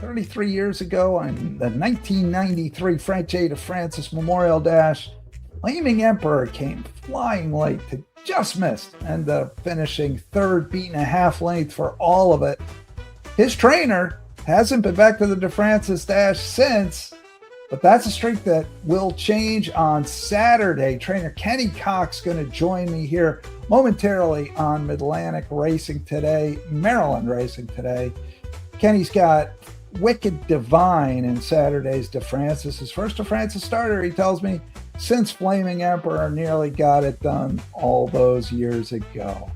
33 years ago on the 1993 French A de Francis Memorial Dash, Flaming Emperor came flying late to just missed and finishing third, beating a half length for all of it. His trainer hasn't been back to the de Francis Dash since, but that's a streak that will change on Saturday. Trainer Kenny Cox going to join me here momentarily on Midlantic Racing Today, Maryland Racing Today. Kenny's got Wickeddivine in Saturday's de Francis. His first de Francis starter, he tells me, since Flaming Emperor nearly got it done all those years ago.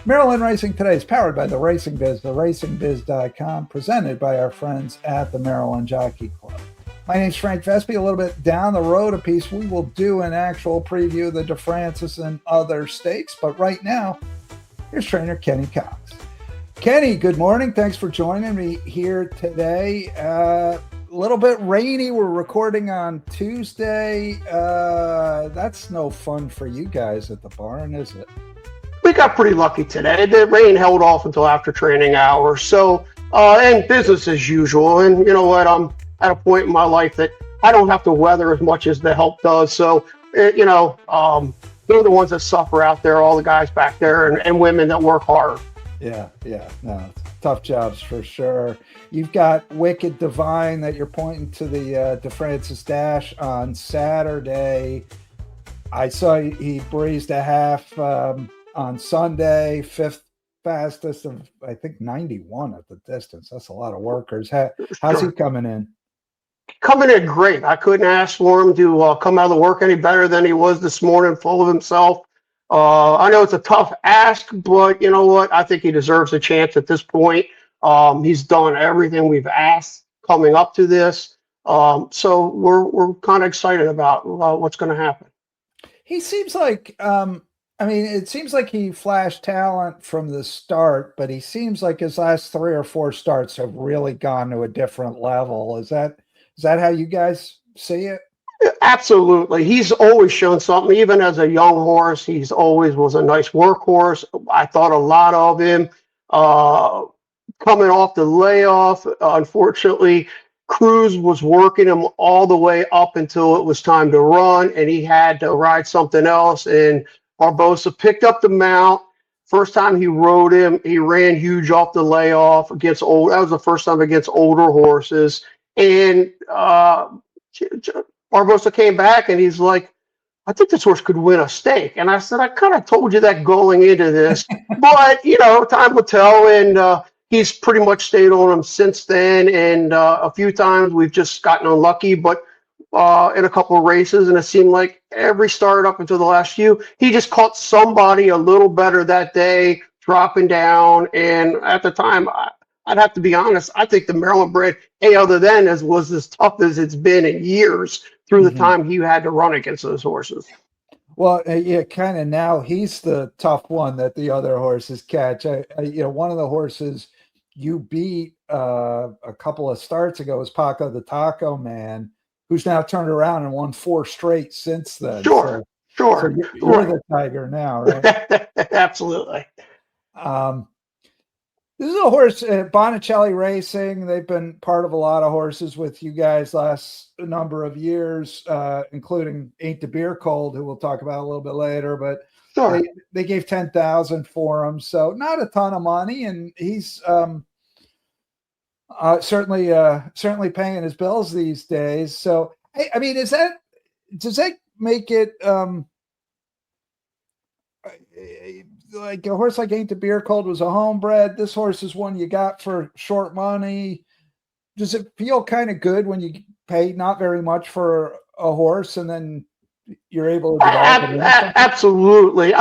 Maryland Racing Today is powered by the Racing Biz, theracingbiz.com, presented by our friends at the Maryland Jockey Club. My name's Frank Vespi. A little bit down the road a piece, we will do an actual preview of the de Francis and other stakes, but right now, here's trainer Kenny Cox. Kenny, good morning. Thanks for joining me here today. A little bit rainy. We're recording on Tuesday. That's no fun for you guys at the barn, is it? We got pretty lucky today. The rain held off until after training hours. So, and business as usual. And you know what? I'm at a point in my life that I don't have to weather as much as the help does. So, they're the ones that suffer out there, all the guys back there and women that work hard. Yeah. No, tough jobs for sure. You've got Wickeddivine that you're pointing to the de Francis Dash on Saturday. I saw he breezed a half on Sunday, fifth fastest of, I think, 91 at the distance. That's a lot of workers. How's he coming in? Coming in great. I couldn't ask for him to come out of the work any better than he was this morning, full of himself. I know it's a tough ask, but you know what? I think he deserves a chance at this point. He's done everything we've asked coming up to this. So we're kind of excited about what's going to happen. He seems like, it seems like he flashed talent from the start, but he seems like his last 3 or 4 starts have really gone to a different level. Is that how you guys see it? Absolutely. He's always shown something. Even as a young horse, he's always was a nice workhorse. I thought a lot of him coming off the layoff. Unfortunately, Cruz was working him all the way up until it was time to run, and he had to ride something else. And Barbosa picked up the mount. First time he rode him, he ran huge off the layoff against old. That was the first time against older horses. And Barbosa came back and he's like, I think this horse could win a stake. And I said, I kind of told you that going into this, but time will tell. And he's pretty much stayed on him since then. And a few times we've just gotten unlucky, but in a couple of races, and it seemed like every start up until the last few, he just caught somebody a little better that day, dropping down. And at the time, I'd have to be honest, I think the Maryland bred, other than was as tough as it's been in years through the time he had to run against those horses. Well, kind of now he's the tough one that the other horses catch. One of the horses you beat a couple of starts ago was Paco the Taco Man, who's now turned around and won 4 straight since then. Sure. So you're the Tiger now, right? Absolutely. This is a horse, Bonicelli Racing. They've been part of a lot of horses with you guys last number of years, including Ain't the Beer Cold, who we'll talk about a little bit later. But sure. they gave $10,000 for him, so not a ton of money, and he's certainly paying his bills these days. So, does that make it like a horse like Ain't the Beer Cold was a homebred? This horse is one you got for short money. Does it feel kind of good when you pay not very much for a horse and then you're able to develop it? Absolutely.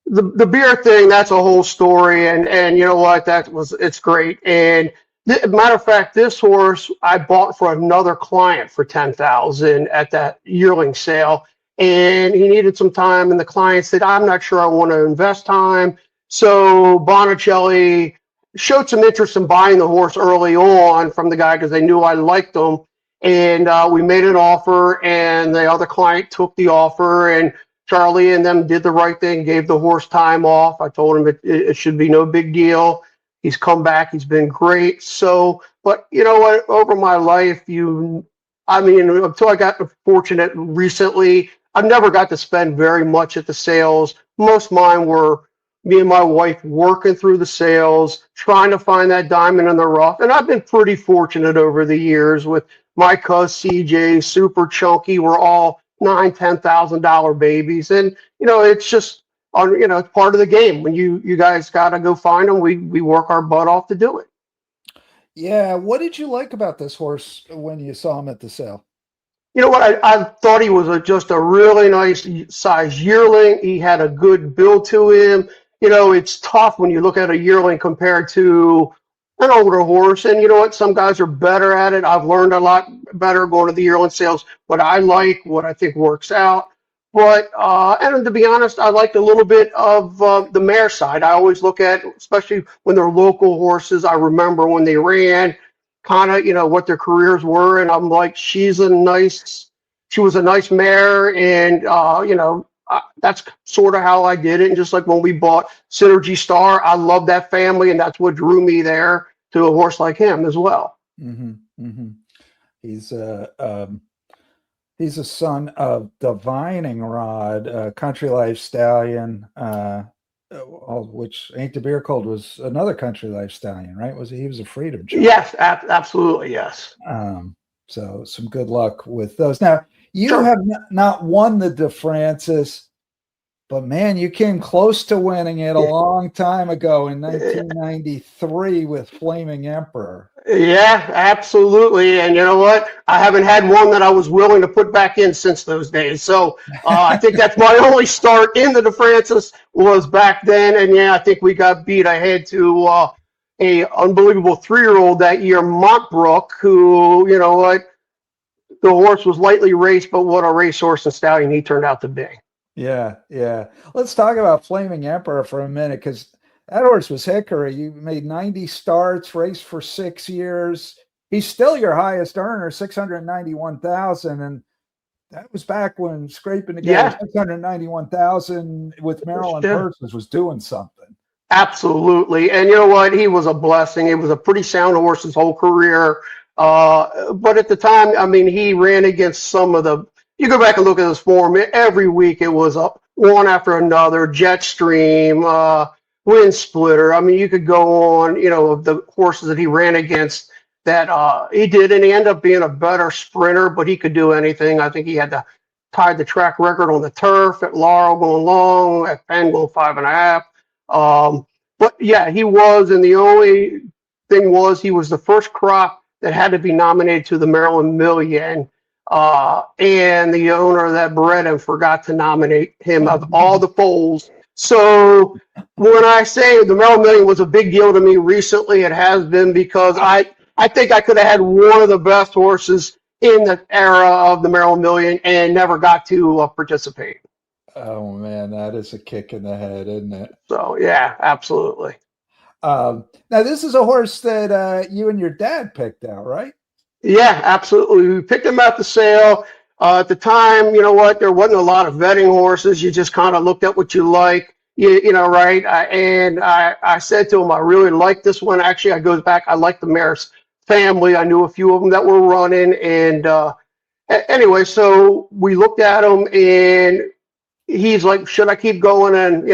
The beer thing, that's a whole story, and you know what? It's great. And matter of fact, this horse I bought for another client for $10,000 at that yearling sale. And he needed some time, and the client said, I'm not sure I want to invest time. So Bonicelli showed some interest in buying the horse early on from the guy because they knew I liked him. And we made an offer, and the other client took the offer, and Charlie and them did the right thing, gave the horse time off. I told him it should be no big deal. He's come back. He's been great. So But you know what? Over my life, I mean, until I got fortunate recently, I've never got to spend very much at the sales. Most of mine were me and my wife working through the sales, trying to find that diamond in the rough. And I've been pretty fortunate over the years with my cuz CJ, Super Chunky. We're all $9,000, $10,000 babies, and it's just it's part of the game. When you guys got to go find them, we work our butt off to do it. Yeah. What did you like about this horse when you saw him at the sale? You know what? I thought he was just a really nice size yearling. He had a good build to him. It's tough when you look at a yearling compared to an older horse. And you know what? Some guys are better at it. I've learned a lot better going to the yearling sales, what I like, what I think works out. But, and to be honest, I liked a little bit of the mare side. I always look at, especially when they're local horses, I remember when they ran kind of what their careers were, and I'm like, she was a nice mare, and that's sort of how I did it. And just like when we bought Synergy Star, I love that family, and that's what drew me there to a horse like him as well. Mm-hmm, mm-hmm. He's a son of Divining Rod, Country Life Stallion, which Ain't the Beer Cold was another Country Life Stallion, right? He was a Freedom Child? Yes, absolutely, yes. So some good luck with those. Now, you Sure. have not won the De Francis, but man, you came close to winning it a long time ago in 1993 with Flaming Emperor. Yeah, absolutely. And you know what? I haven't had one that I was willing to put back in since those days. So I think that's my only start in the De Francis was back then. And yeah, I think we got beat. I had to a unbelievable 3-year-old that year, Montbrook, who, you know what, the horse was lightly raced, but what a racehorse and stallion he turned out to be. Yeah, yeah. Let's talk about Flaming Emperor for a minute, because that horse was hickory. You made 90 starts, raced for 6 years. He's still your highest earner, 691,000, and that was back when scraping together 691,000 with Maryland purses was doing something. Absolutely, and you know what? He was a blessing. It was a pretty sound horse his whole career. But at the time, I mean, he ran against some of the. You go back and look at his form. Every week it was up one after another. Jetstream, Wind Splitter. I mean, you could go on. Of the horses that he ran against, that he did, and he ended up being a better sprinter. But he could do anything. I think he had to tie the track record on the turf at Laurel going long, at Penn going 5.5. But yeah, he was, and the only thing was he was the first crop that had to be nominated to the Maryland Million. And the owner of that bred him forgot to nominate him of all the foals. So when I say the Maryland Million was a big deal to me recently, it has been because I think I could have had one of the best horses in the era of the Maryland Million and never got to participate. Oh man, that is a kick in the head, isn't it? So yeah, absolutely. Now this is a horse that you and your dad picked out, right? Yeah, absolutely. We picked him at the sale. At the time, you know what? There wasn't a lot of vetting horses. You just kind of looked at what you like, right? I said to him, I really like this one. Actually, I goes back. I like the mare's family. I knew a few of them that were running. And anyway, so we looked at him, and he's like, should I keep going? And,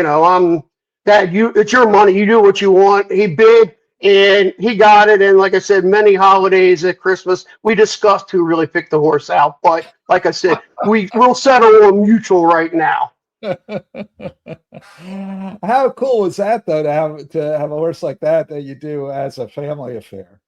Dad, it's your money. You do what you want. He bid. And he got it. And like I said, many holidays at Christmas, we discussed who really picked the horse out. But like I said, we'll settle on mutual right now. How cool was that, though, to have a horse like that you do as a family affair?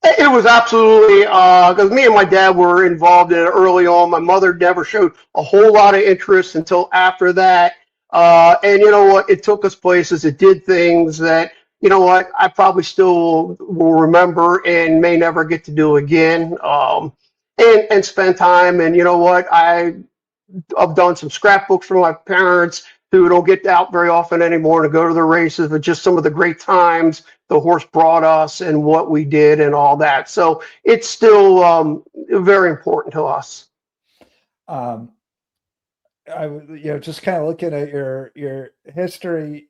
It was absolutely, because me and my dad were involved in it early on. My mother never showed a whole lot of interest until after that. And you know what? It took us places. It did things that, you know what, I probably still will remember and may never get to do again. And spend time. And you know what, I've done some scrapbooks for my parents who don't get out very often anymore to go to the races, but just some of the great times the horse brought us and what we did and all that. So it's still very important to us. Just kind of looking at your history,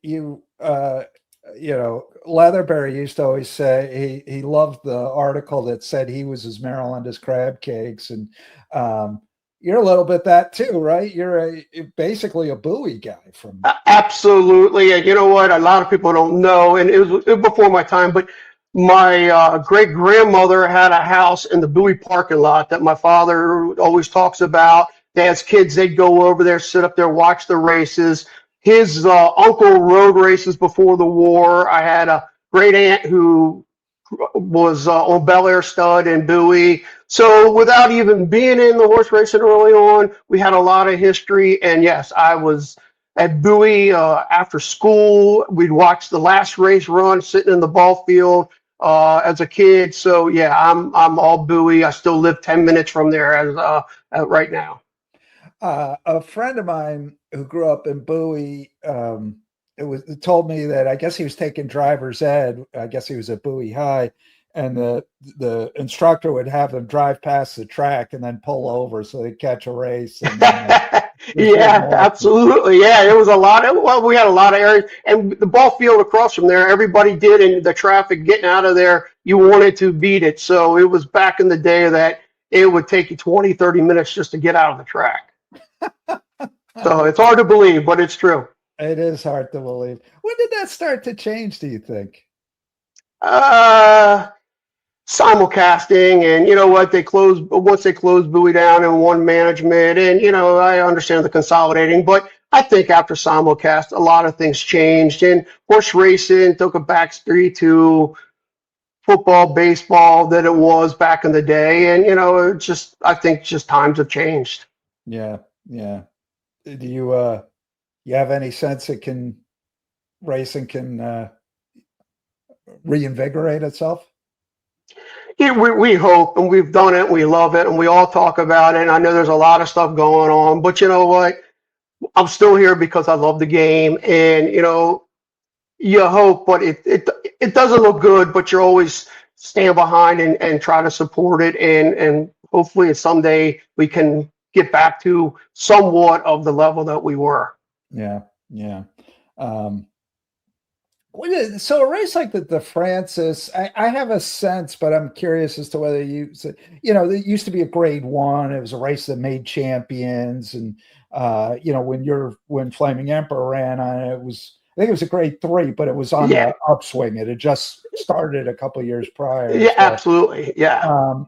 Leatherberry used to always say he loved the article that said he was as Maryland as crab cakes. And you're a little bit that too, right? You're basically a Bowie guy from. Absolutely. And you know what? A lot of people don't know, and it was before my time, but my great grandmother had a house in the Bowie parking lot that my father always talks about. As kids, they'd go over there, sit up there, watch the races. His uncle rode races before the war. I had a great aunt who was on Bel Air Stud and Bowie. So without even being in the horse racing early on, we had a lot of history. And yes, I was at Bowie after school. We'd watch the last race run sitting in the ball field as a kid. So yeah, I'm all Bowie. I still live 10 minutes from there as right now. A friend of mine who grew up in Bowie, it told me that I guess he was taking driver's ed. I guess he was at Bowie High, and the instructor would have them drive past the track and then pull over so they'd catch a race. And Yeah, absolutely. Yeah, it was a lot. Well, we had a lot of areas, and the ball field across from there, everybody did, and the traffic getting out of there, you wanted to beat it. So it was back in the day that it would take you 20, 30 minutes just to get out of the track. So it's hard to believe, but it's true. It is hard to believe. When did that start to change, do you think? Simulcasting, and you know what, once they closed Bowie down and one management, and I understand the consolidating, but I think after simulcast a lot of things changed, and horse racing took a back street to football, baseball that it was back in the day, and I think just times have changed. Yeah. Do you have any sense racing can reinvigorate itself? Yeah, we hope, and we've done it, and we love it, and we all talk about it. And I know there's a lot of stuff going on, but you know what? I'm still here because I love the game, and you hope, but it doesn't look good, but you're always stand behind and try to support it, and hopefully someday we can get back to somewhat of the level that we were. Yeah. So a race like the Francis, I have a sense, but I'm curious as to whether it used to be a grade one. It was a race that made champions. And, when Flaming Emperor ran on it, I think it was a grade three, but it was on the upswing. It had just started a couple of years prior. Yeah, so, absolutely. Yeah.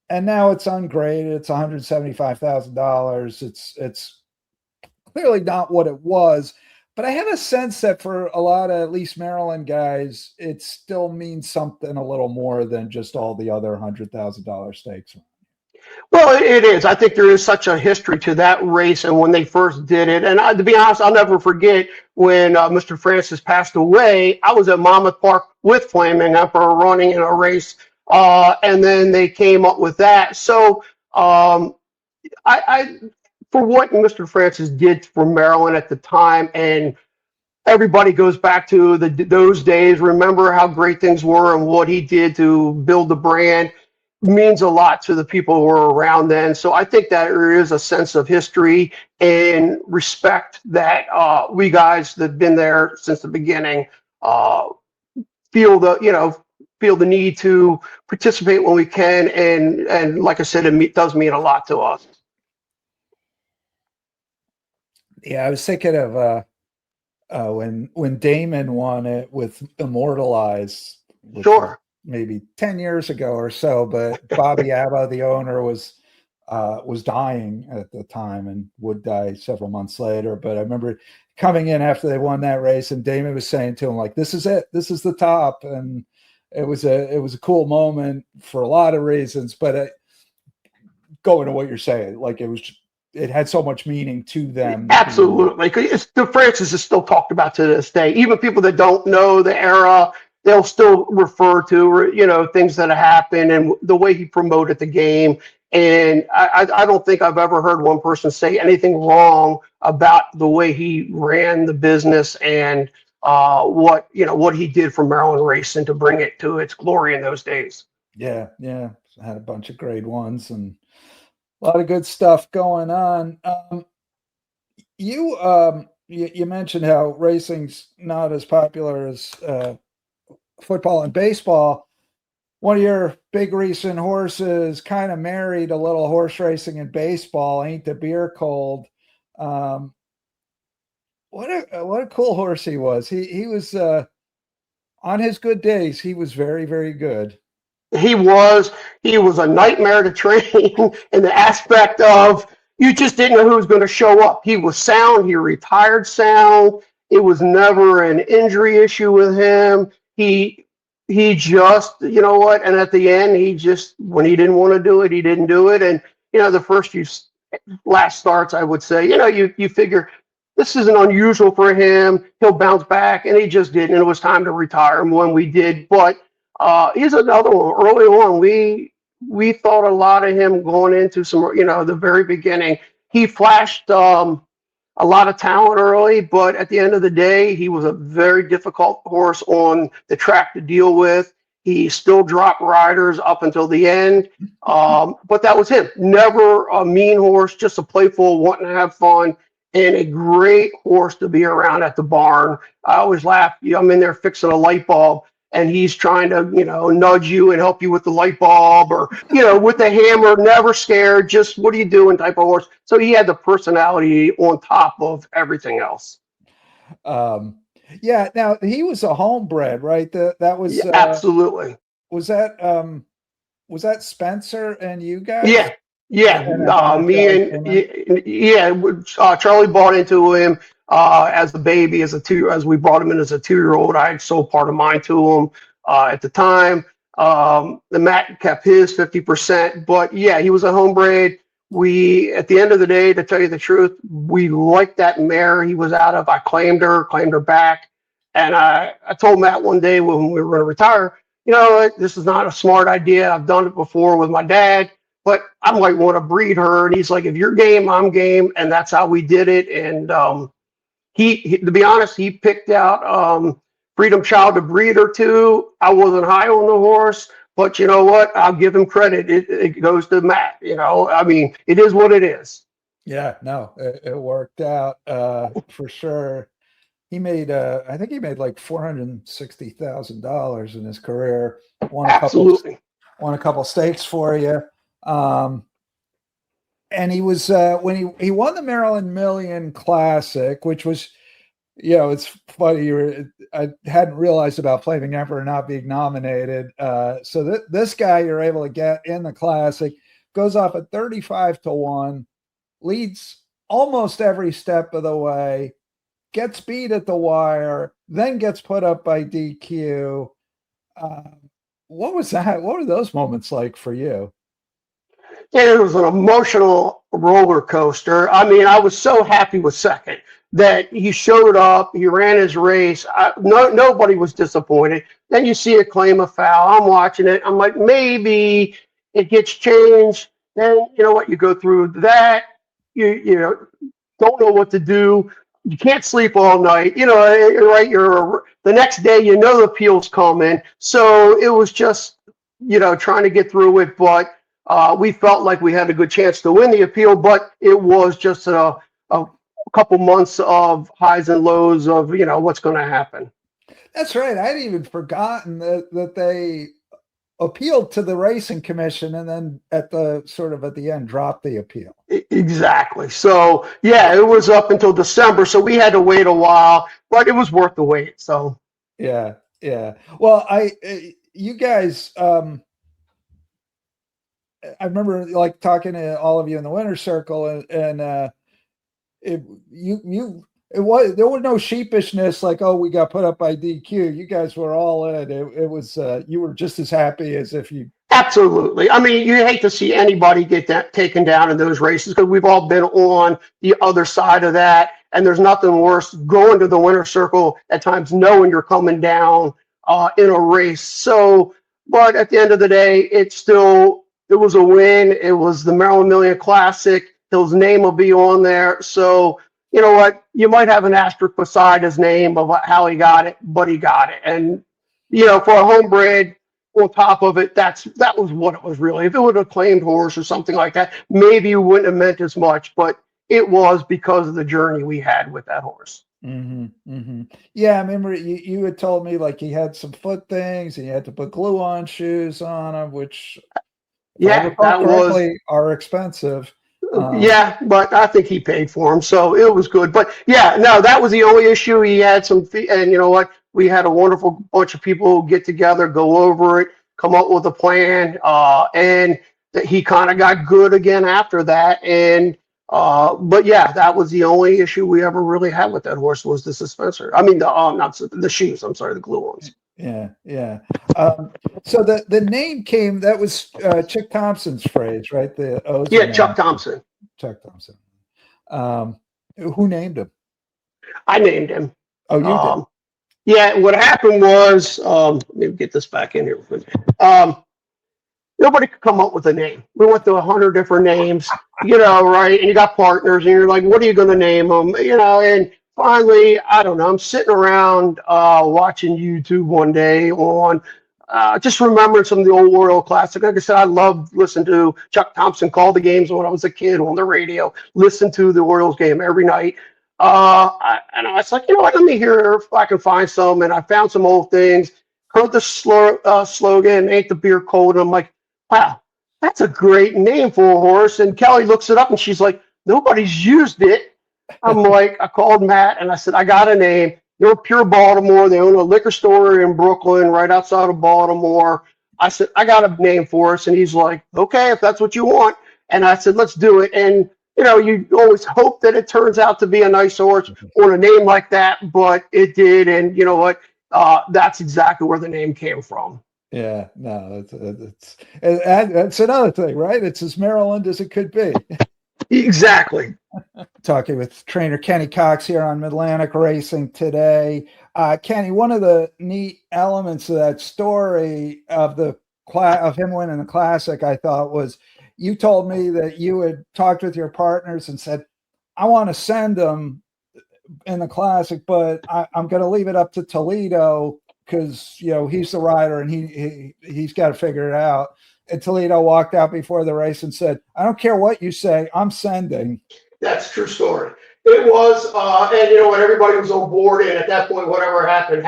And now it's ungraded. It's $175,000. It's clearly not what it was. But I have a sense that for a lot of at least Maryland guys, it still means something a little more than just all the other $100,000 stakes. Well, it is. I think there is such a history to that race, and when they first did it, and to be honest, I'll never forget when Mr. Francis passed away. I was at Monmouth Park with Flaming Emperor running in a race, and then they came up with that. So I for what Mr. Francis did for Maryland at the time, and everybody goes back to those days, remember how great things were and what he did to build the brand, means a lot to the people who were around then. So I think that there is a sense of history and respect that we guys that have been there since the beginning feel the need to participate when we can, and like I said, it does mean a lot to us. Yeah, I was thinking of when Damon won it with Immortalize. Sure. Maybe 10 years ago or so, but Bobby Abba, the owner, was dying at the time and would die several months later. But I remember coming in after they won that race, and Damon was saying to him, like, "This is it. This is the top." And it was a cool moment for a lot of reasons. But going to what you're saying, like it had so much meaning to them. Absolutely. The Francis is still talked about to this day. Even people that don't know the era, they'll still refer to, things that have happened and the way he promoted the game. And I don't think I've ever heard one person say anything wrong about the way he ran the business and what he did for Maryland racing to bring it to its glory in those days. Yeah. I had a bunch of grade ones and a lot of good stuff going on. You you mentioned how racing's not as popular as football and baseball. One of your big recent horses kind of married a little horse racing and baseball. Ain't the Beer Cold? What a cool horse he was. He was on his good days. He was very, very good. He was a nightmare to train in the aspect of you just didn't know who was going to show up. He was sound. He retired sound. It was never an injury issue with him. He just, you know what? And at the end, he just, when he didn't want to do it, he didn't do it. And the first few last starts, I would say, you figure this isn't unusual for him. He'll bounce back, and he just didn't. And it was time to retire him when we did. But he's another one. Early on, we thought a lot of him going into some, the very beginning. He flashed a lot of talent early, but at the end of the day, he was a very difficult horse on the track to deal with. He still dropped riders up until the end, but that was him. Never a mean horse, just a playful, wanting to have fun, and a great horse to be around at the barn. I always laugh. I'm in there fixing a light bulb, and he's trying to, nudge you and help you with the light bulb or, with the hammer, never scared, just what are you doing type of horse. So he had the personality on top of everything else. Yeah. Now he was a homebred, right? That was yeah, absolutely. Was that Spencer and you guys? Yeah. Charlie bought into him as the baby, as we brought him in as a 2-year-old. I had sold part of mine to him at the time. The Matt kept his 50%, but yeah, he was a homebred. At the end of the day, to tell you the truth, we liked that mare he was out of. I claimed her back, and I told Matt one day when we were going to retire, this is not a smart idea. I've done it before with my dad, but I might want to breed her. And he's like, if you're game, I'm game. And that's how we did it. And he to be honest, he picked out Freedom Child to breed her to. I wasn't high on the horse, but you know what? I'll give him credit. It goes to Matt. It is what it is. Yeah, no, it worked out for sure. He made, I think he made like $460,000 in his career. Won a couple stakes for you. And he was when he won the Maryland Million Classic, which was, it's funny. I hadn't realized about Flaming Emperor not being nominated. So this guy you're able to get in the Classic goes off at 35-1, leads almost every step of the way, gets beat at the wire, then gets put up by DQ. What was that? What were those moments like for you? It was an emotional roller coaster. I was so happy with second that he showed up, he ran his race. Nobody was disappointed. Then you see a claim of foul. I'm watching it. I'm like, maybe it gets changed. Then you know what? You go through that. You don't know what to do. You can't sleep all night. Right? The next day, the appeal's coming. So it was just, trying to get through it. But we felt like we had a good chance to win the appeal. But it was just a couple months of highs and lows of, what's going to happen. That's right. I'd even forgotten that they appealed to the racing commission and then at the end dropped the appeal. Exactly. So yeah, it was up until December, so we had to wait a while, but it was worth the wait. So yeah. Well, you guys, I remember like talking to all of you in the winner's circle, and there was no sheepishness like, oh, we got put up by DQ. You guys were all in. It was you were just as happy as if you. Absolutely. You hate to see anybody get taken down in those races because we've all been on the other side of that, and there's nothing worse going to the winner's circle at times knowing you're coming down in a race. So, but at the end of the day, it was a win. It was the Maryland Million Classic. His name will be on there. So, you know what? You might have an asterisk beside his name of how he got it, but he got it. And, for a homebred on top of it, that was what it was really. If it would have claimed horse or something like that, maybe it wouldn't have meant as much, but it was because of the journey we had with that horse. Yeah, I remember you had told me like he had some foot things and you had to put glue-on shoes on him, which, if I recall That was. correctly, are expensive. Yeah, but I think he paid for him, so it was good. But yeah, no, that was the only issue. He had some, and you know what? We had a wonderful bunch of people get together, go over it, come up with a plan, and that he kind of got good again after that. And but yeah, that was the only issue we ever really had with that horse was the suspensor. I mean, the not the shoes. I'm sorry, the glue ones. Yeah. So the name came, that was Chick Thompson's phrase, right? The O's Yeah, Chuck Thompson. Chuck Thompson. Who named him? I named him. Oh, you did. Yeah, what happened was, let me get this back in here. Nobody could come up with a name. We went through 100 different names, right? And you got partners, and you're like, what are you going to name them? And finally, I don't know. I'm sitting around watching YouTube one day on just remembering some of the old Oriole classics. Like I said, I loved listening to Chuck Thompson call the games when I was a kid on the radio. Listen to the Orioles game every night. And I was like, you know what? Let me hear if I can find some. And I found some old things. Heard the slogan, "Ain't the beer cold?" And I'm like, wow, that's a great name for a horse. And Kelly looks it up and she's like, nobody's used it. I'm like, I called Matt and I said, I got a name. They're pure Baltimore. They own a liquor store in Brooklyn, right outside of Baltimore. I said, I got a name for us. And he's like, okay, if that's what you want. And I said, let's do it. And, you always hope that it turns out to be a nice horse or a name like that, but it did. And you know what? That's exactly where the name came from. Yeah, no, that's another thing, right? It's as Maryland as it could be. Exactly. Talking with trainer Kenny Cox here on Midlantic Racing Today. Kenny, one of the neat elements of that story of him winning the Classic, I thought, was you told me that you had talked with your partners and said, I want to send him in the Classic, but I'm going to leave it up to Toledo because he's the rider and he's got to figure it out. And Toledo walked out before the race and said, I don't care what you say, I'm sending. That's a true story. It was, and when everybody was on board, and at that point, whatever happened.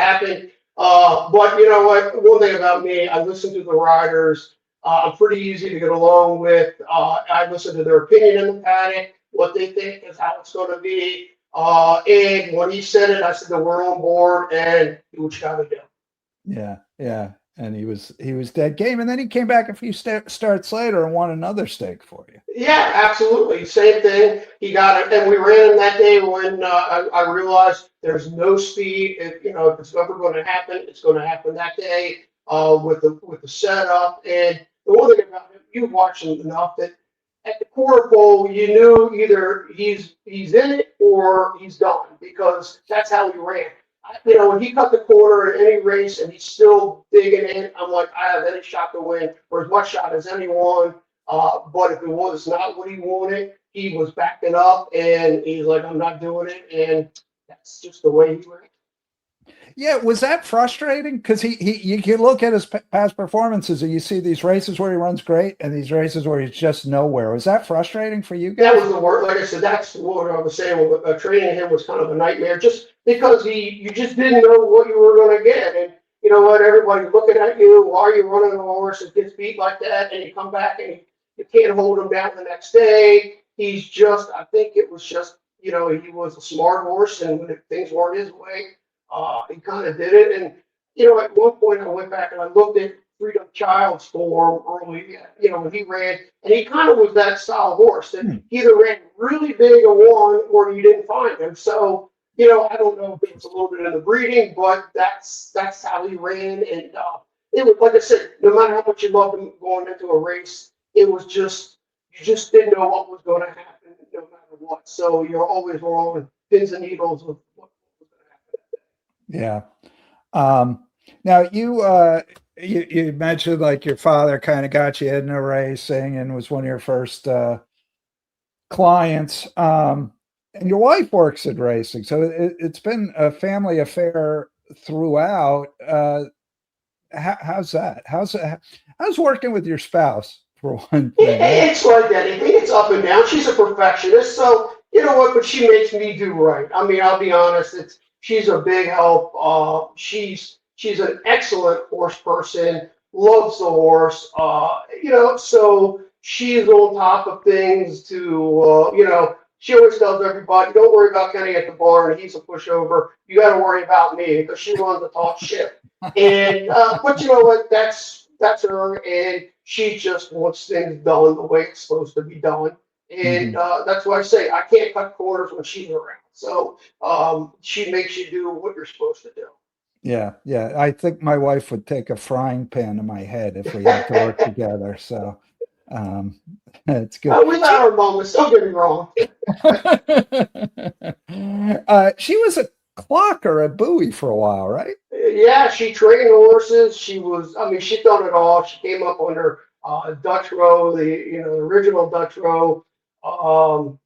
But you know what? One thing about me, I listen to the riders. I'm pretty easy to get along with. I listen to their opinion in the paddock, what they think is how it's going to be. And when he said it, I said that we're on board and do what you got to do. Yeah. And he was dead game. And then he came back a few starts later and won another stake for you. Yeah, absolutely. Same thing. He got it. And we ran him that day when I realized there's no speed. If it's ever going to happen, it's going to happen that day with the setup. And the one thing about him, you watched him enough that at the quarter pole, you knew either he's in it or he's done because that's how he ran. When he cut the corner in any race and he's still digging in, I'm like, I have any shot to win or as much shot as anyone. But if it was not what he wanted, he was backing up and he's like, I'm not doing it. And that's just the way he ran. Yeah, was that frustrating? Because you can look at his past performances and you see these races where he runs great and these races where he's just nowhere. Was that frustrating for you guys? That was the worst. Like I said, that's what I was saying. Training him was kind of a nightmare just because you just didn't know what you were going to get. And you know what? Everybody's looking at you. Why are you running a horse that gets beat like that? And you come back and you can't hold him down the next day. He's just, I think it was just, he was a smart horse and when things weren't his way, he kind of did it. And, at one point I went back and I looked at Freedom Child's form early, when he ran, and he kind of was that style horse that either ran really big a one or you didn't find him. So, I don't know if it's a little bit of the breeding, but that's how he ran. And it was, like I said, no matter how much you loved him going into a race, it was just, you just didn't know what was going to happen no matter what. So you're always wrong with pins and needles of what was going to happen. Yeah. Now you mentioned like your father kind of got you into racing and was one of your first clients. And your wife works at racing, so it's been a family affair throughout. How's that? How's working with your spouse for one thing? It's like anything. It's up and down. She's a perfectionist, so You know what? But she makes me do right. I mean, I'll be honest. She's a big help. She's an excellent horse person. Loves the horse. So she's on top of things. She always tells everybody, "Don't worry about Kenny at the barn. He's a pushover. You got to worry about me because she runs the talk shit." And but you know what? That's her, and she just wants things done the way it's supposed to be done. And Hmm. that's why I say I can't cut corners when she's around. So she makes you do what you're supposed to do. Yeah, yeah. I think my wife would take a frying pan to my head if we had to work together. So um, it's good. We let our moments. Don't get me wrong. She was a clocker at Bowie for a while, right? Yeah, she trained horses. I mean, she's done it all. She came up under Dutch Row, the original Dutch Row. Um,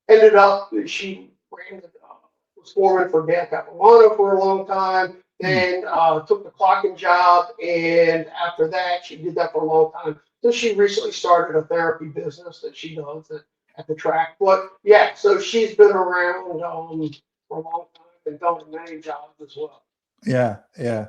Ended up, she was foreman for Dan Capuano for a long time. Hmm. Then took the clocking job, and after that, she did that for a long time. So she recently started a therapy business that she does at the track. But yeah, so she's been around for a long time and done many jobs as well. Yeah, yeah.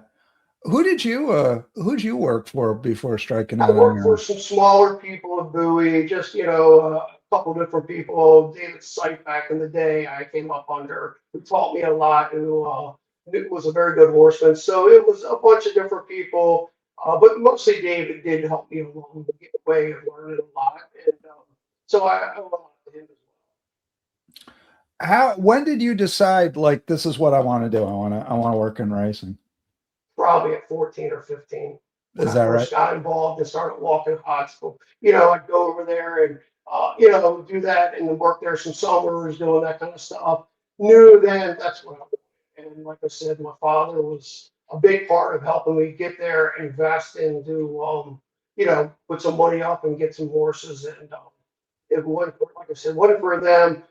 Who'd you work for before striking I out on worked your for own? some smaller people at Bowie, just, a couple different people. David Sight back in the day, I came up under, who taught me a lot, who was a very good horseman. So it was a bunch of different people, but mostly David did help me along the way of learning a lot. And so I owe a lot to him as When did you decide like this is what I want to do? I want to work in racing. well, probably at 14 or 15 when Is I that right? first got involved and started walking hospital. I'd go over there and do that and work there some summers, doing that kind of stuff. Knew then that's what I wanted. And like I said, my father was a big part of helping me get there, invest into, put some money up and get some horses. And it wasn't, like I said, wasn't for them,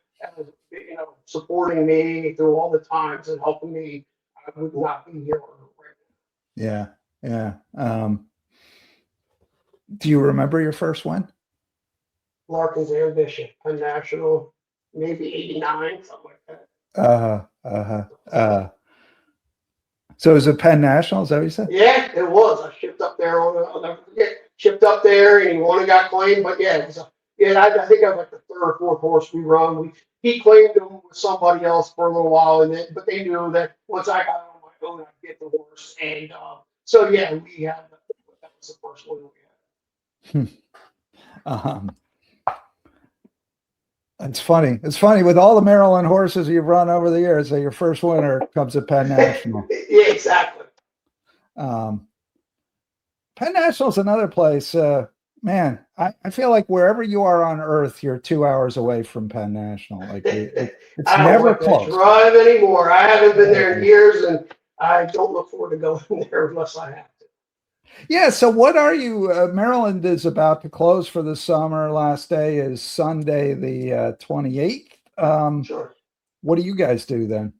supporting me through all the times and helping me, I would not be here right Yeah, yeah. Do you remember your first win? now. Larkin's Ambition, Penn National, maybe 89, something like that. Uh-huh. So it was a Penn National, is that what you said? Yeah, it was. I shipped up there I'll never forget. Shipped up there and he won and got claimed, but yeah, I think I was like the third or fourth horse we run. He claimed him with somebody else for a little while, but they knew that once I got on my own, I'd get the horse. And so yeah, that was the first one we Um, it's funny. It's funny with all the Maryland horses you've run over the years. So your first winner comes at Penn had. National. Yeah, exactly. Um, Penn National is another place. Man, I feel like wherever you are on Earth, you're 2 hours away from Penn National. Like it's I don't never like that close. drive anymore. I haven't been there in years, and I don't look forward to going there unless I have to. Yeah. So what are you? Maryland is about to close for the summer. Last day is Sunday, the 28th. Sure. What do you guys do then?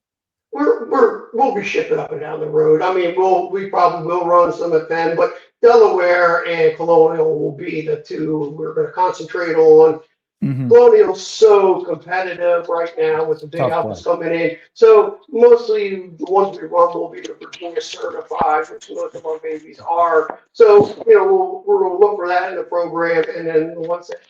We'll be shipping up and down the road. I mean, we probably will run some at Penn, but Delaware and Colonial will be the two we're going to concentrate on. Hmm. Colonial's so competitive right now with the big Tough helpers place. coming in. So mostly the ones we run will be the Virginia certified, which most of our babies are. So, we're going to look for that in the program. And then the ones that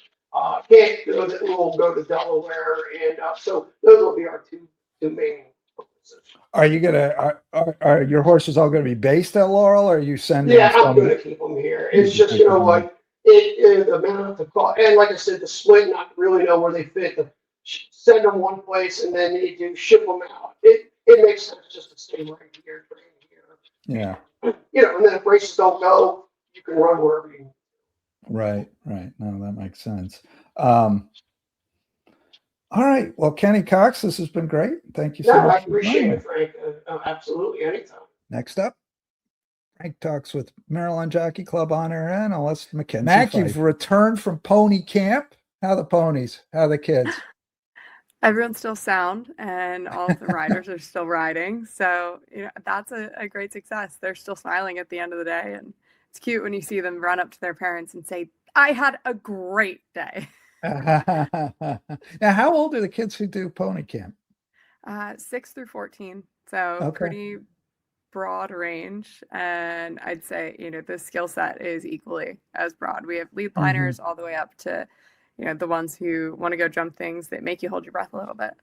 can't do it, we'll go to Delaware. And so those will be our two main focuses. Are you gonna are your horses all gonna be based at Laurel, or are you sending Yeah, I'm going some? to keep them here. You It's can just, take them on. the amount of cost, and like I said, the split, not really know where they fit. Send them one place and then you do ship them out. It makes sense just to stay right here, train Yeah. here. And then if races don't go, you can run wherever you. Right. Right. No, that makes sense. Um, all right. Well, Kenny Cox, this has been great. Thank you No, so I much for joining appreciate me. it, Frank. Absolutely, anytime. Next up, Frank talks with Maryland Jockey Club honor analyst Mackenzie Mac, Pfeiffer. You've returned from pony camp. How the ponies? How the kids? Everyone's still sound and all of the riders are still riding. So, that's a great success. They're still smiling at the end of the day. And it's cute when you see them run up to their parents and say, I had a great day. Now, how old are the kids who do pony camp? 6 through 14. So Okay. pretty broad range. And I'd say, the skill set is equally as broad. We have lead Hmm. liners all the way up to, the ones who want to go jump things that make you hold your breath a little bit.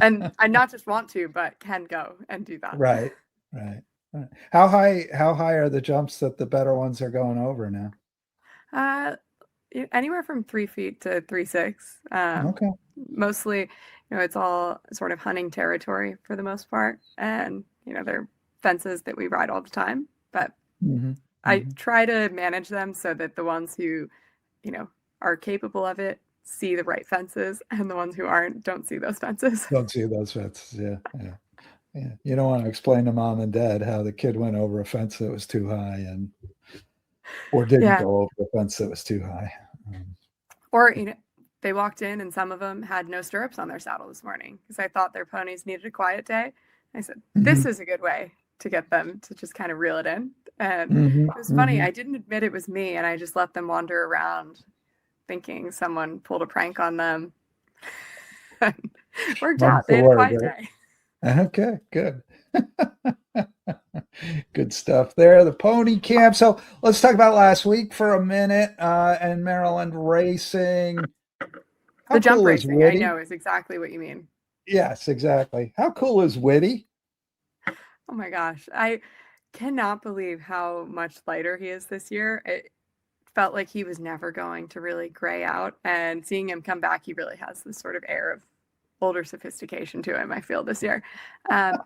And I not just want to, but can go and do that. Right, right, right. How high are the jumps that the better ones are going over now? Uh, Anywhere from 3 feet to 3.6. Okay. Mostly, it's all sort of hunting territory for the most part, and they're fences that we ride all the time. But Hmm. I Hmm. try to manage them so that the ones who, are capable of it see the right fences, and the ones who aren't don't see those fences. Don't see those fences. Yeah, yeah, yeah. You don't want to explain to mom and dad how the kid went over a fence that was too high and or didn't Yeah, go over a fence that was too high. or they walked in and some of them had no stirrups on their saddle this morning because I thought their ponies needed a quiet day. I said, this Mhm, is a good way to get them to just kind of reel it in. And mhm, it was funny. mhm. I didn't admit it was me, and I just let them wander around thinking someone pulled a prank on them. Worked Mum's out. They the had a word, quiet right? day. Okay, good. Good stuff there. The pony camp. So let's talk about last week for a minute and Maryland racing. The How jump cool is racing, I Witty? know, is exactly what you mean. Yes, exactly. How cool is Witty? Oh my gosh. I cannot believe how much lighter he is this year. It felt like he was never going to really gray out. And seeing him come back, he really has this sort of air of older sophistication to him, I feel, this year. Um,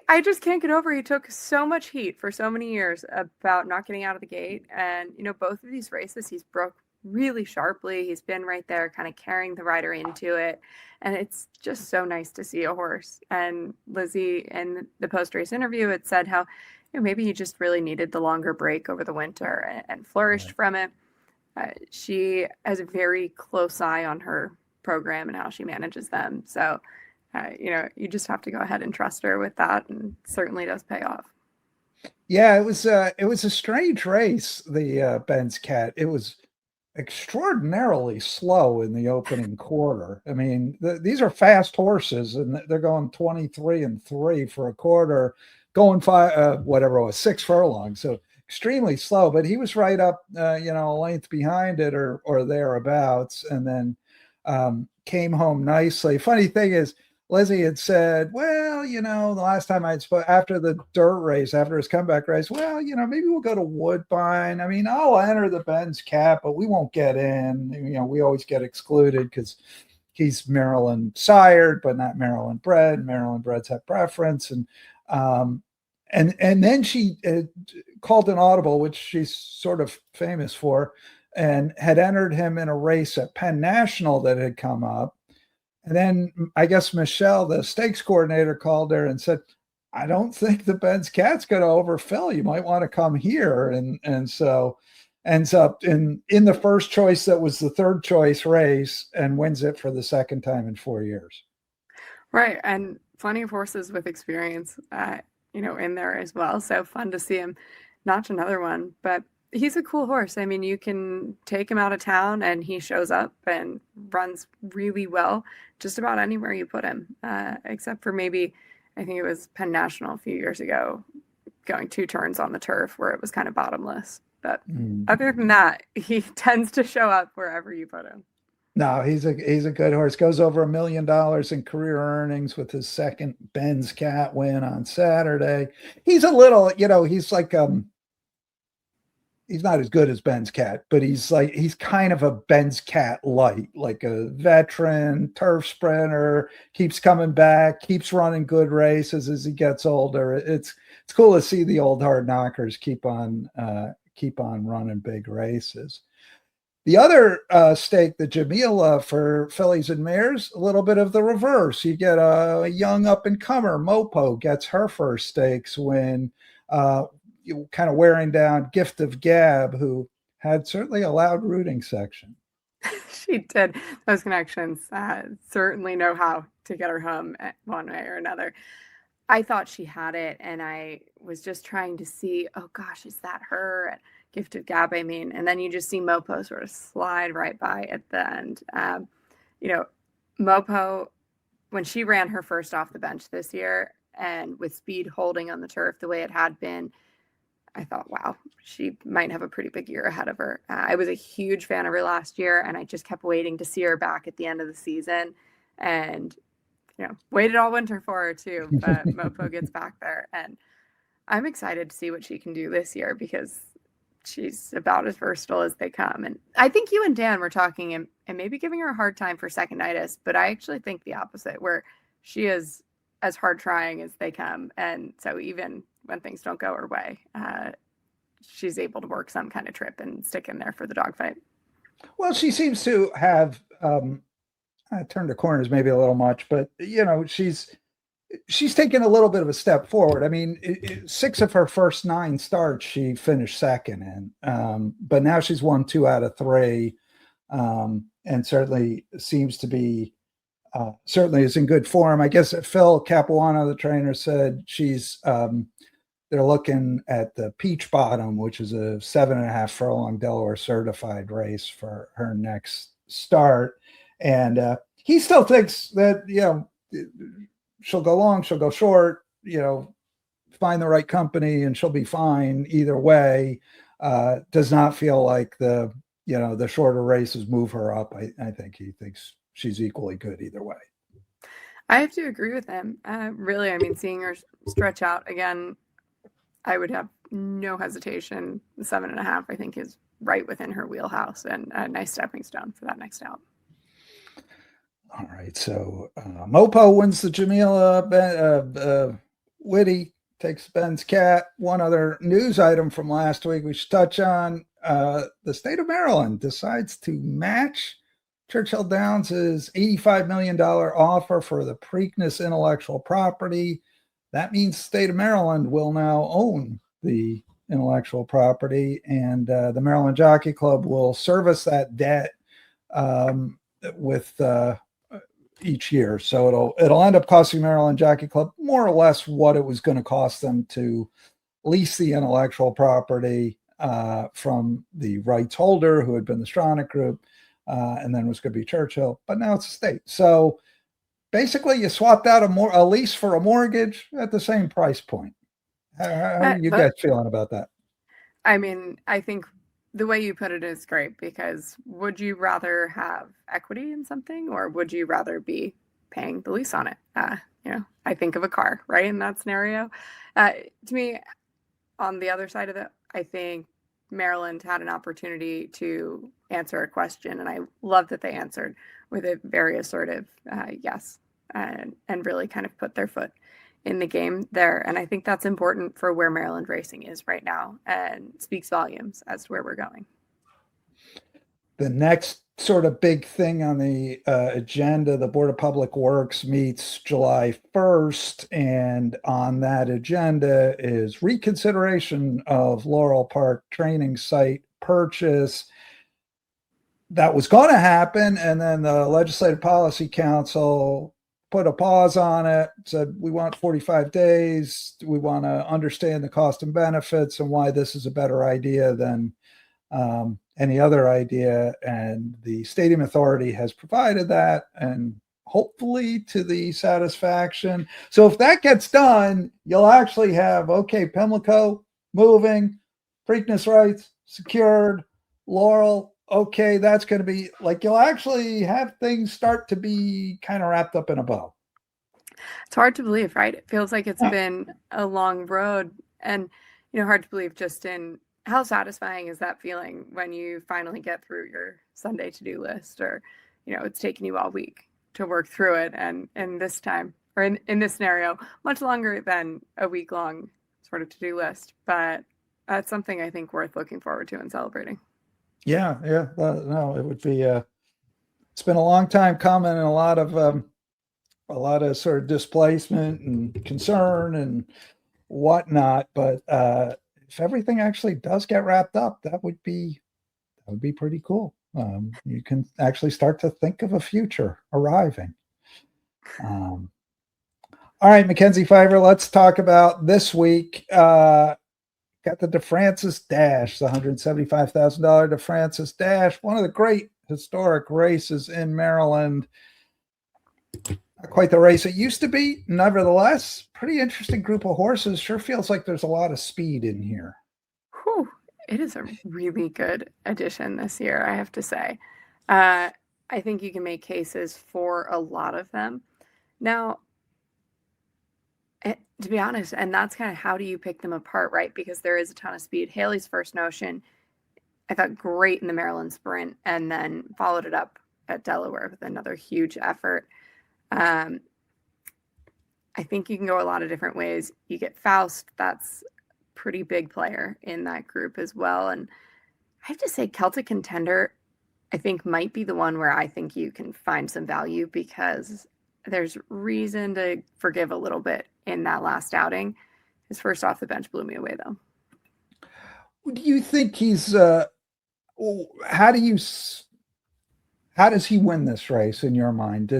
I just can't get over. He took so much heat for so many years about not getting out of the gate, and both of these races he's broke really sharply. He's been right there, kind of carrying the rider into it, and it's just so nice to see a horse. And Lizzie, in the post race interview, had said how maybe he just really needed the longer break over the winter and flourished Right. from it. She has a very close eye on her program and how she manages them. So, you just have to go ahead and trust her with that, and it certainly does pay off. Yeah, it was a strange race, the Ben's Cat. It was extraordinarily slow in the opening quarter. I mean, these are fast horses, and they're going 23 and 3 for a quarter, going five, whatever it was, 6 furlongs. So extremely slow, but he was right up, a length behind it or thereabouts, and then came home nicely. Funny thing is, Lizzie had said, well, the last time I'd spoke after the dirt race, after his comeback race, well, maybe we'll go to Woodbine. I mean, I'll enter the Ben's Cap, but we won't get in. We always get excluded because he's Maryland sired, but not Maryland bred. Maryland breds have preference. Um, and then she called an audible, which she's sort of famous for, and had entered him in a race at Penn National that had come up. And then I guess Michelle, the stakes coordinator, called her and said, I don't think the Ben's Cat's going to overfill. You might want to come here. And so ends up in the first choice that was the third choice race and wins it for the second time in 4 years. Right, and plenty of horses with experience, in there as well. So fun to see him notch another one. But he's a cool horse. I mean, you can take him out of town, and he shows up and runs really well just about anywhere you put him, except for maybe I think it was Penn National a few years ago, going 2 turns on the turf where it was kind of bottomless. But Mm. other than that, he tends to show up wherever you put him. No, he's a good horse. Goes over $1 million in career earnings with his second Ben's Cat win on Saturday. He's a little, he's like he's not as good as Ben's Cat, but he's kind of a Ben's Cat light, like a veteran turf sprinter, keeps coming back, keeps running good races as he gets older. It's cool to see the old hard knockers keep on running big races. The other stake, the Jamila for fillies and mares, a little bit of the reverse. You get a young up and comer, Mopo gets her first stakes win, kind of wearing down Gift of Gab, who had certainly a loud rooting section. She did. Those connections certainly know how to get her home one way or another. I thought she had it, and I was just trying to see, oh gosh, is that her at Gift of Gab? I mean, and then you just see Mopo sort of slide right by at the end. You know, Mopo, when she ran her first off the bench this year and with speed holding on the turf the way it had been, I thought, wow, she might have a pretty big year ahead of her. I was a huge fan of her last year, and I just kept waiting to see her back at the end of the season. And waited all winter for her too, but Mopo gets back there, and I'm excited to see what she can do this year because she's about as versatile as they come. And I think you and Dan were talking and maybe giving her a hard time for second-itis, but I actually think the opposite, where she is as hard trying as they come. And so even when things don't go her way, she's able to work some kind of trip and stick in there for the dogfight. Well, she seems to have turned the corners maybe a little much, but she's taken a little bit of a step forward. I mean, 6 of her first 9 starts, she finished second in, but now she's won 2 out of 3, and certainly seems to be, certainly is in good form. I guess Phil Capuano, the trainer, said they're looking at the Peach Bottom, which is a 7.5 furlong Delaware certified race for her next start. And he still thinks that, she'll go long, she'll go short, find the right company and she'll be fine either way. Does not feel like the shorter races move her up. I think he thinks she's equally good either way. I have to agree with him. Really, I mean, seeing her stretch out again, I would have no hesitation. 7.5, I think, is right within her wheelhouse and a nice stepping stone for that next out. All right, so Mopo wins the Jamila. Whitty takes Ben's cat. One other news item from last week we should touch on. The state of Maryland decides to match Churchill Downs' $85 million offer for the Preakness intellectual property. That means the state of Maryland will now own the intellectual property, and the Maryland Jockey Club will service that debt with each year. So it'll end up costing Maryland Jockey Club more or less what it was going to cost them to lease the intellectual property from the rights holder, who had been the Stronach Group, and then was going to be Churchill, but now it's a state. So basically you swapped out a lease for a mortgage at the same price point. How are you guys feeling about that? I mean, I think the way you put it is great, because would you rather have equity in something, or would you rather be paying the lease on it? I think of a car, right? In that scenario, to me, on the other side of it, I think Maryland had an opportunity to answer a question, and I love that they answered with a very assertive yes, and really kind of put their foot in the game there. And I think that's important for where Maryland racing is right now, and speaks volumes as to where we're going. The next sort of big thing on the agenda, the Board of Public Works meets July 1st, and on that agenda is reconsideration of Laurel Park training site purchase. That was going to happen, and then the Legislative Policy Council put a pause on it, said we want 45 days. We want to understand the cost and benefits and why this is a better idea than any other idea. And the Stadium Authority has provided that, and hopefully to the satisfaction. So if that gets done, you'll actually have, okay, Pimlico moving, Preakness rights secured, Laurel, okay, that's going to be like, you'll actually have things start to be kind of wrapped up in a bow. It's hard to believe, right? It feels like it's been a long road, and hard to believe just in how satisfying is that feeling when you finally get through your Sunday to-do list, or it's taken you all week to work through it, and this time, or in this scenario, much longer than a week-long sort of to-do list. But that's something I think worth looking forward to and celebrating. Yeah. No, it would be. It's been a long time coming, and a lot of sort of displacement and concern and whatnot. But if everything actually does get wrapped up, that would be pretty cool. You can actually start to think of a future arriving. All right, Mackenzie Pfeiffer, let's talk about this week. Got the DeFrancis Dash, the $175,000 DeFrancis Dash, one of the great historic races in Maryland. Not quite the race it used to be. Nevertheless, pretty interesting group of horses. Sure feels like there's a lot of speed in here. Whew, it is a really good addition this year, I have to say. I think you can make cases for a lot of them. Now, to be honest, and that's kind of how do you pick them apart, right? Because there is a ton of speed. Haley's First Notion, I thought great in the Maryland Sprint, and then followed it up at Delaware with another huge effort. I think you can go a lot of different ways. You get Faust, that's pretty big player in that group as well. And I have to say Celtic Contender, I think might be the one where I think you can find some value because there's reason to forgive a little bit in that last outing. His first off the bench blew me away though. Do you think he's how does he win this race in your mind? Do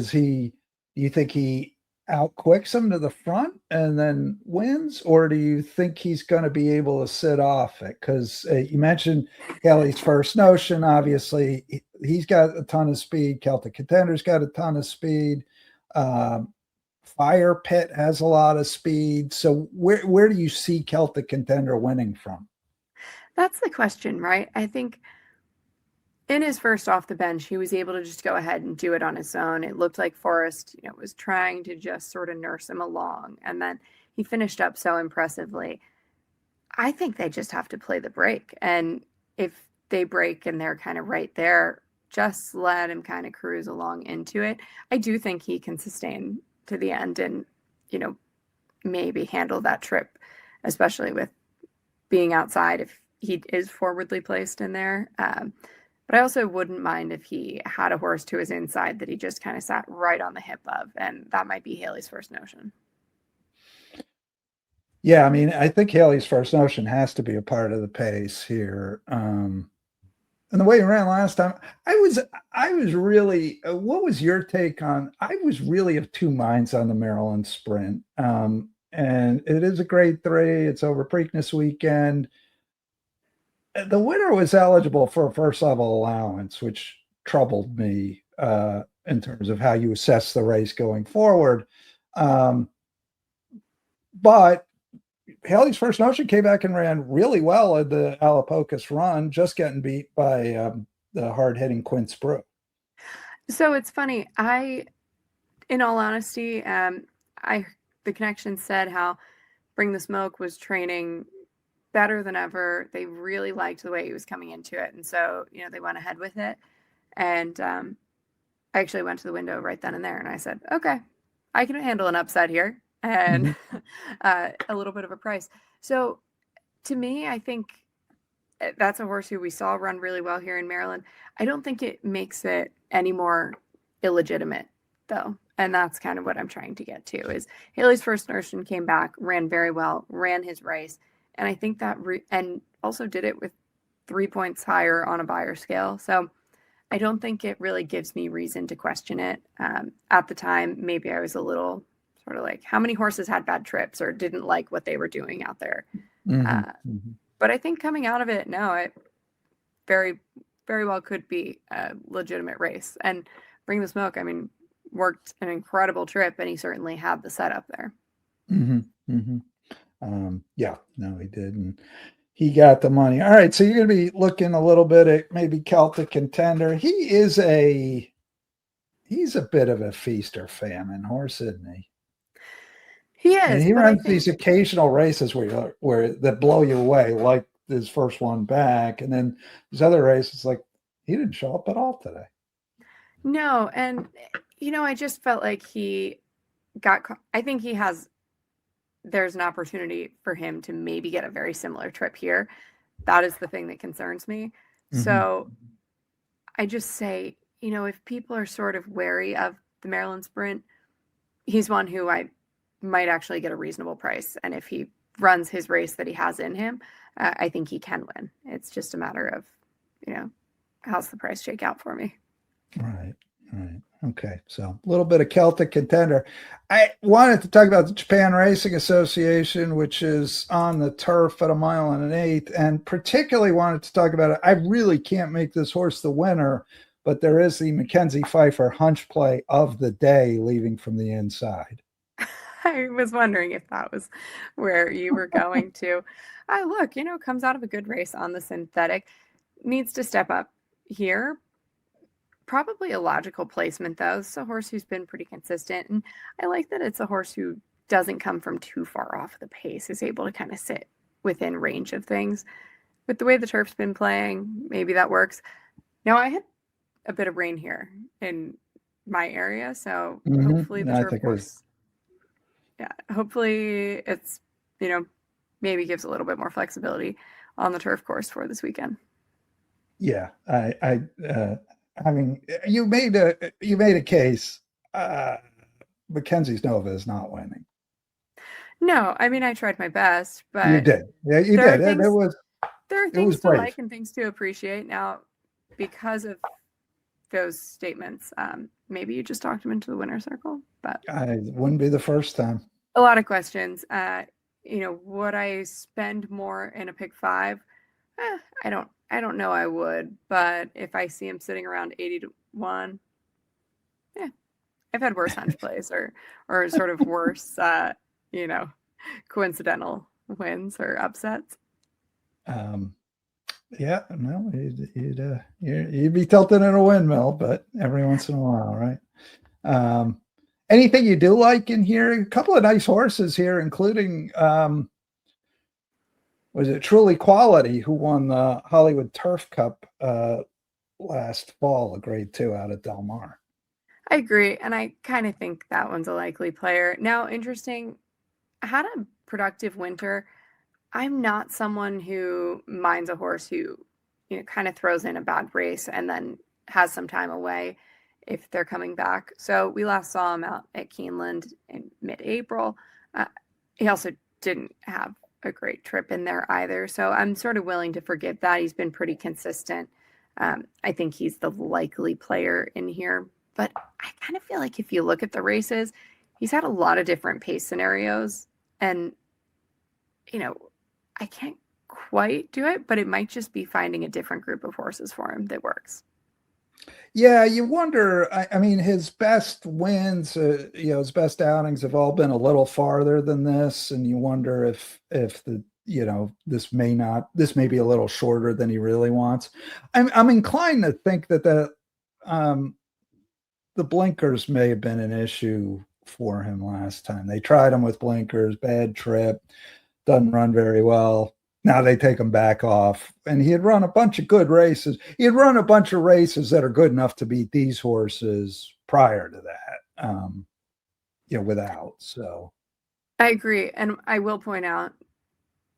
you think he outquicks him to the front and then wins, or do you think he's going to be able to sit off it? Because you mentioned Haley's First Notion, obviously he's got a ton of speed. Celtic Contender's got a ton of speed. Fire Pit has a lot of speed. So where do you see Celtic Contender winning from? That's the question, right? I think in his first off the bench, he was able to just go ahead and do it on his own. It looked like Forrest, was trying to just sort of nurse him along. And then he finished up so impressively. I think they just have to play the break. And if they break and they're kind of right there, just let him kind of cruise along into it. I do think he can sustain to the end and, maybe handle that trip, especially with being outside if he is forwardly placed in there. But I also wouldn't mind if he had a horse to his inside that he just kind of sat right on the hip of, and that might be Haley's First Notion. Yeah, I mean, I think Haley's First Notion has to be a part of the pace here. And the way he ran last time, I was really, what was your take on, I was really of two minds on the Maryland Sprint. And it is a grade 3. It's over Preakness weekend. The winner was eligible for a first level allowance, which troubled me in terms of how you assess the race going forward. But Haley's First Notion came back and ran really well at the Alapocas run, just getting beat by the hard-hitting Quinn Sprue. So it's funny. In all honesty, the connection said how Bring the Smoke was training better than ever. They really liked the way he was coming into it. And so, they went ahead with it. And I actually went to the window right then and there. And I said, okay, I can handle an upside here and a little bit of a price. So to me, I think that's a horse who we saw run really well here in Maryland. I don't think it makes it any more illegitimate though. And that's kind of what I'm trying to get to is Haley's First Notion came back, ran very well, ran his race. And I think that, and also did it with 3 points higher on a buyer scale. So I don't think it really gives me reason to question it. At the time, maybe I was a little sort of like, how many horses had bad trips or didn't like what they were doing out there? But I think coming out of it, no, it very, very well could be a legitimate race. And Bring the Smoke, I mean, worked an incredible trip, and he certainly had the setup there. Yeah, no, he did. And he got the money. All right. So you're going to be looking a little bit at maybe Celtic Contender. He's a bit of a feast or famine horse, isn't he? He is. And he runs these occasional races where that blow you away, like his first one back. And then these other races, like he didn't show up at all today. No. And, I just felt like I think there's an opportunity for him to maybe get a very similar trip here. That is the thing that concerns me. So I just say, if people are sort of wary of the Maryland Sprint, he's one who I might actually get a reasonable price. And if he runs his race that he has in him, I think he can win. It's just a matter of, how's the price shake out for me? Right. Right. Okay. So a little bit of Celtic Contender. I wanted to talk about the Japan Racing Association, which is on the turf at 1.125 miles, and particularly wanted to talk about it. I really can't make this horse the winner, but there is the Mackenzie Pfeiffer hunch play of the day leaving from the inside. I was wondering if that was where you were going to. Look, comes out of a good race on the synthetic, needs to step up here. Probably a logical placement, though. It's a horse who's been pretty consistent, and I like that it's a horse who doesn't come from too far off the pace, is able to kind of sit within range of things. With the way the turf's been playing, maybe that works. Now, I had a bit of rain here in my area, so hopefully the turf course, hopefully it's, maybe gives a little bit more flexibility on the turf course for this weekend. Yeah, I mean, you made a case. Mackenzie's Nova is not winning. No, I mean, I tried my best, but you did. Yeah, you did. There are things to like and things to appreciate. Now, because of those statements, maybe you just talked him into the winner's circle, but it wouldn't be the first time. A lot of questions. Would I spend more in a pick 5? I don't know I would, but if I see him sitting around 80-1, I've had worse hunch plays or sort of worse, coincidental wins or upsets. Yeah, no, you'd be tilted in a windmill, but every once in a while, right? Anything you do like in here? A couple of nice horses here, including was it Truly Quality, who won the Hollywood Turf Cup last fall, a grade 2 out of Del Mar. I agree, and I kind of think that one's a likely player. Now, interesting, had a productive winter. I'm not someone who minds a horse who, kind of throws in a bad race and then has some time away if they're coming back. So we last saw him out at Keeneland in mid-April. He also didn't have a great trip in there either. So I'm sort of willing to forgive that. He's been pretty consistent. I think he's the likely player in here. But I kind of feel like if you look at the races, he's had a lot of different pace scenarios. And, I can't quite do it, but it might just be finding a different group of horses for him that works. Yeah, you wonder. I mean, his best wins, his best outings have all been a little farther than this, and you wonder if the this may be a little shorter than he really wants. I'm inclined to think that the blinkers may have been an issue for him last time. They tried him with blinkers, bad trip, doesn't run very well. Now they take him back off, and he had run a bunch of good races. He had run a bunch of races that are good enough to beat these horses prior to that, without. So I agree. And I will point out,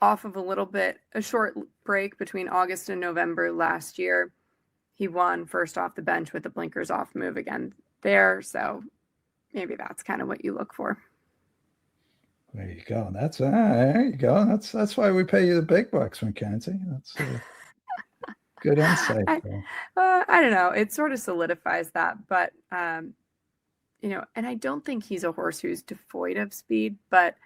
off of a short break between August and November last year, he won first off the bench with the blinkers off move again there. So maybe that's kind of what you look for. There you go. There you go. That's why we pay you the big bucks, Mackenzie. That's good insight. I don't know. It sort of solidifies that, but and I don't think he's a horse who's devoid of speed, but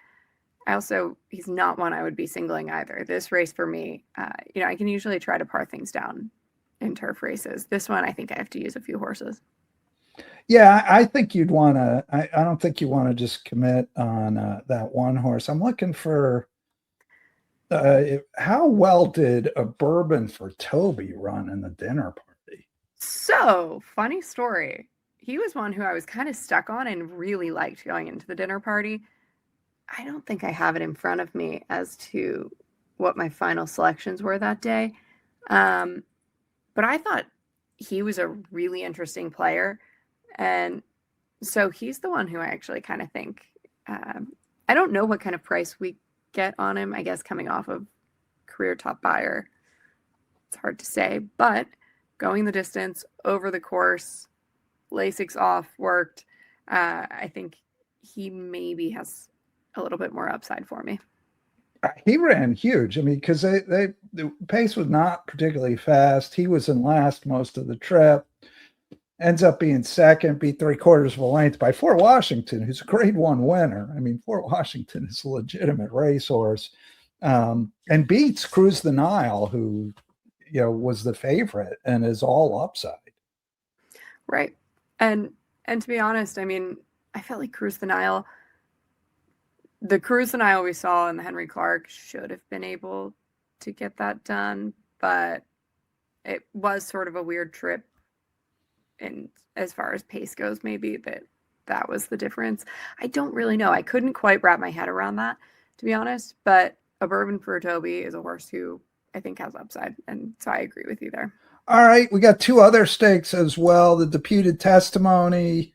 he's not one I would be singling either. This race for me, I can usually try to par things down in turf races. This one, I think I have to use a few horses. Yeah, I think you'd want to. I don't think you want to just commit on that one horse. I'm looking for how well did a Bourbon for Toby run in the dinner party? So, funny story. He was one who I was kind of stuck on and really liked going into the dinner party. I don't think I have it in front of me as to what my final selections were that day. But I thought he was a really interesting player. And so he's the one who I actually kind of think, I don't know what kind of price we get on him, I guess coming off of career top buyer. It's hard to say, but going the distance over the course, Lasix off worked. I think he maybe has a little bit more upside for me. He ran huge. I mean, because the pace was not particularly fast. He was in last most of the trip. ends up being second, beat 3/4 of a length by Fort Washington, who's a Grade 1 winner. I mean, Fort Washington is a legitimate racehorse, and beats Cruise the Nile, who, was the favorite and is all upside. Right. And to be honest, I mean, I felt like Cruise the Nile we saw in the Henry Clark should have been able to get that done, but it was sort of a weird trip. And as far as pace goes, maybe that was the difference. I don't really know. I couldn't quite wrap my head around that, to be honest. But a Bourbon for Toby is a horse who I think has upside. And so I agree with you there. All right. We got 2 other stakes as well. The Deputed Testimony,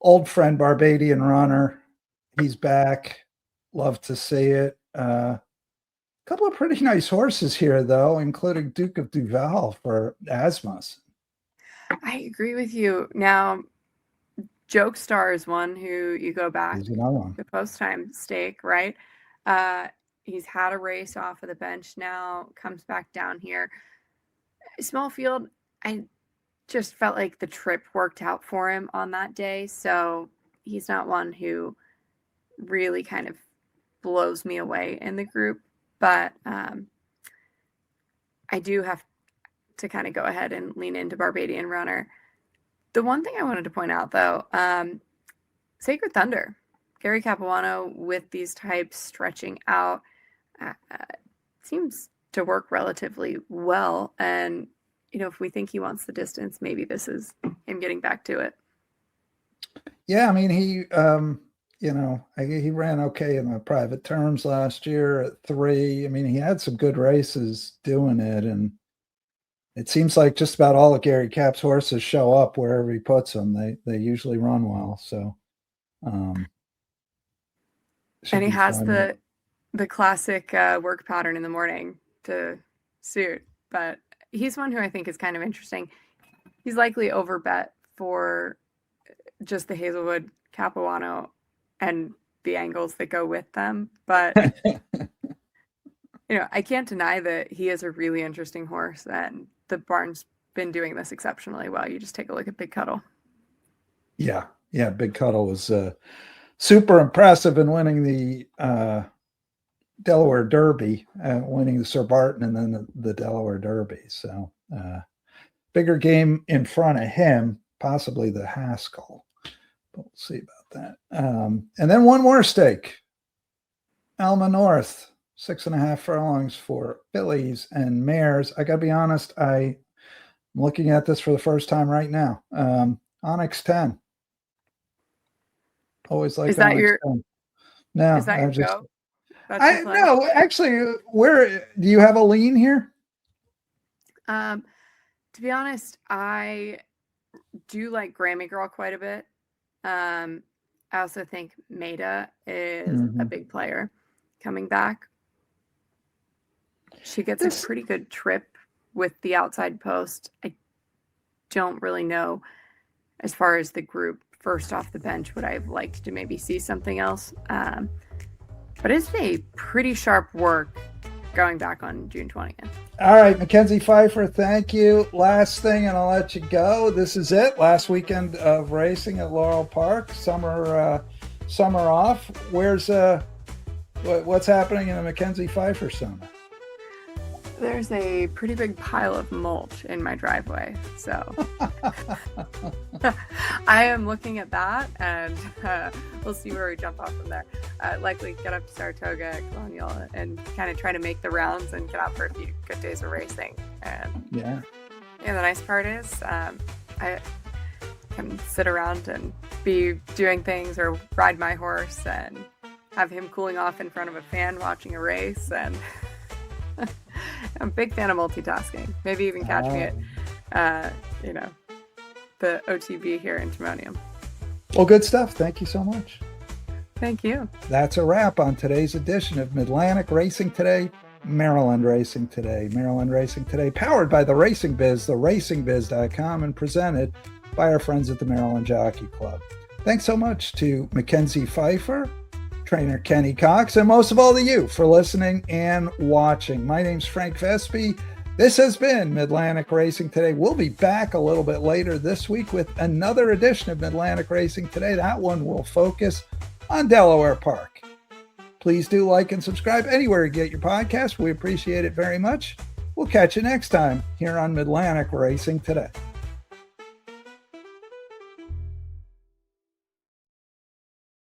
old friend Barbadian runner. He's back. Love to see it. A couple of pretty nice horses here, though, including Duke of Duval for Asmus. I agree with you. Now, Joke Star is one who you go back to the post-time stake, right? He's had a race off of the bench now, comes back down here. Small field, I just felt like the trip worked out for him on that day. So he's not one who really kind of blows me away in the group. But I do have to kind of go ahead and lean into Barbadian Runner. The one thing I wanted to point out, though, Sacred Thunder, Gary Capuano with these types stretching out seems to work relatively well. And, if we think he wants the distance, maybe this is him getting back to it. Yeah, I mean, he ran okay in the private terms last year at 3. I mean, he had some good races doing it, and it seems like just about all of Gary Cap's horses show up wherever he puts them. They usually run well. So, and he has the classic work pattern in the morning to suit. But he's one who I think is kind of interesting. He's likely overbet for just the Hazelwood Capuano and the angles that go with them. But I can't deny that he is a really interesting horse, and the barn's been doing this exceptionally well. You just take a look at Big Cuddle. Yeah. Big Cuddle was super impressive in winning the Delaware Derby, winning the Sir Barton and then the Delaware Derby. So bigger game in front of him, possibly the Haskell. But we'll see about that. And then one more stake. Alma North, 6.5 furlongs for fillies and mares. I got to be honest, I'm looking at this for the first time right now. Onyx 10. Always like Is that Onyx your 10. No, is that your go? No, actually, where do you have a lean here? To be honest, I do like Grammy Girl quite a bit. I also think Maida is a big player coming back. She gets a pretty good trip with the outside post. I don't really know, as far as the group first off the bench, would I have liked to maybe see something else? But it's a pretty sharp work going back on June 20th. All right, Mackenzie Pfeiffer, thank you. Last thing, and I'll let you go. This is it. Last weekend of racing at Laurel Park. Summer off. What's happening in the Mackenzie Pfeiffer summer? There's a pretty big pile of mulch in my driveway, so I am looking at that, and we'll see where we jump off from there. Likely get up to Saratoga, Colonial, and kind of try to make the rounds and get out for a few good days of racing. And yeah, the nice part is I can sit around and be doing things or ride my horse and have him cooling off in front of a fan watching a race, and I'm a big fan of multitasking. Maybe even catch me at, the OTB here in Timonium. Well, good stuff. Thank you so much. Thank you. That's a wrap on today's edition of Midlantic Racing Today, Maryland Racing Today. Maryland Racing Today, powered by the Racing Biz, theracingbiz.com, and presented by our friends at the Maryland Jockey Club. Thanks so much to Mackenzie Pfeiffer, trainer Kenny Cox, and most of all to you for listening and watching. My name's Frank Vespi. This has been Midlantic Racing Today. We'll be back a little bit later this week with another edition of Midlantic Racing Today. That one will focus on Delaware Park. Please do like and subscribe anywhere you get your podcast. We appreciate it very much. We'll catch you next time here on Midlantic Racing Today.